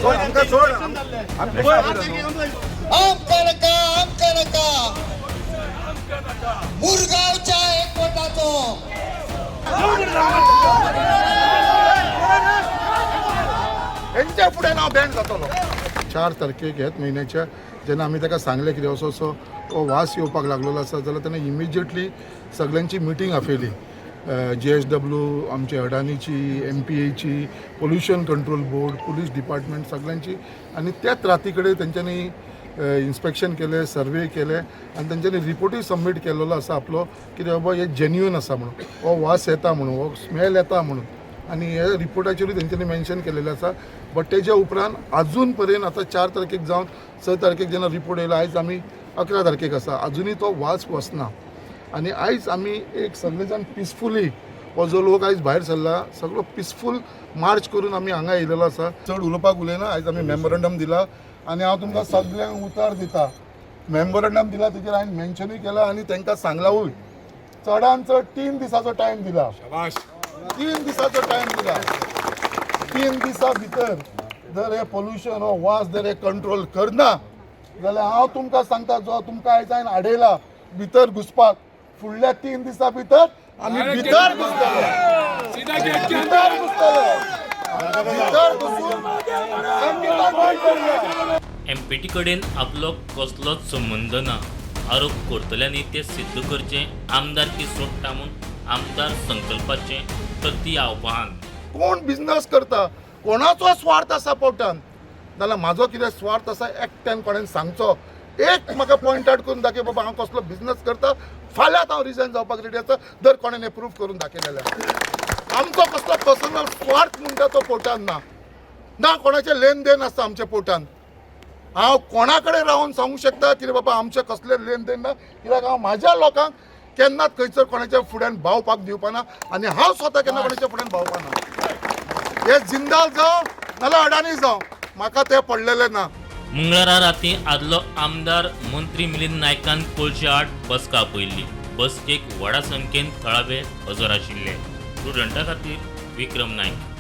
मुरगावच्या एकवटाचो यांच्या पुढे नाव बॅन जातलो 4 तारखेक ह्याच म्हयन्याच्या जेन्ना आमी ताका सांगलें कितें असो असो वास येवपाक लागलेलो आसा जाल्यार ताणें इमिजिएटली सगळ्यांची मिटींग आपयली JSW आमची अडानीची MPAची pollution control board police department सगळ्यांची आनी त्याच राती कडेन तेंच्यांनी इन्स्पेक्शन केलें सर्वे केले आनी तेंच्यांनी रिपोर्टूय सबमीट केलेलो आसा आपलो कितें बाबा हे जेन्युइन आसा म्हणून हो वास येता म्हणून हो स्मेल येता म्हणून आनी हे रिपोर्टाचेरूय तेंच्यांनी मेन्शन केलेलें आसा बट तेज्या उपरांत अजून पर्यंत आतां 4 तारखेक जावन 6 तारखेक जेन्ना रिपोर्ट येयलो आयज आमी 11 तारखेक आसा अजुनूय तो वास वचना आनी आयज आमी एक सगळे जाण पिसफुली हो जो लोक आयज भायर सरला सगळो पिसफूल मार्च करून आमी हांगा येयलेलो आसा चड उलोवपाक उलयना आयज आमी मेमोरंडम दिला आनी हांव तुमकां सगळ्यांक उतर दिता मेमोरंडम दिला तेजेर हांवें मेन्शनूय केला आनी तांकां सांगलावूय चडांत चड 3 दिसाचो टायम दिला 3 दिसाचो टायम दिला 3 दिसां भितर जर हे पोल्युशन हो वास जर हे कंट्रोल करना जाल्यार हांव तुमकां सांगता जो तुमकां आयज हांवें आडयला भितर घुसपाक फुडल्या 3 दिसां भितर आमी भितर घुसतले MPT कडेन आपलो कसलोच संबंध ना आरोप करतल्यांनी ते सिद्ध करचे आमदारकी सोडटा म्हूण आमदार संकल्पाचें प्रति आव्हान कोण बिझनेस करता कोणाचो स्वार्थ आसा पोटान जाल्यार म्हाजो कितें स्वार्थ आसा एकट्यान कोणें सांगचो एक म्हाका पॉयंट आउट करून दाखय बाबा हांव कसलो बिझनेस करता फाल्यां हांव रिजायन जावपाक रेडी आसा दर कोणें प्रूफ करून दाखयलेलें आमचो कसलो पर्सनल स्वार्थ म्हणटा तो पोटान ना कोणाचें लेन देन आसता आमच्या पोटान हांव कोणा कडेन रावन सांगूंक शकता की बाबा आमचें कसलें लेन देन ना कित्याक हांव म्हाज्या लोकांक केन्नाच खंयसर कोणाच्या फुड्यान भावपाक दिवपाना आनी हांव स्वता केन्ना कोणाच्या फुड्यान भावपाना हे जिंदाल जावं नाल्यार अडानी जावं म्हाका ते पडलेले ना मंगळारा राती आदलो आमदार मंत्री मिलिंद नायकान कोळशे आड बसका आपयल्ली बसकेक व्हडा संख्येन थळावे हजर आशिल्ले स्टुडंटा खातीर विक्रम नायक.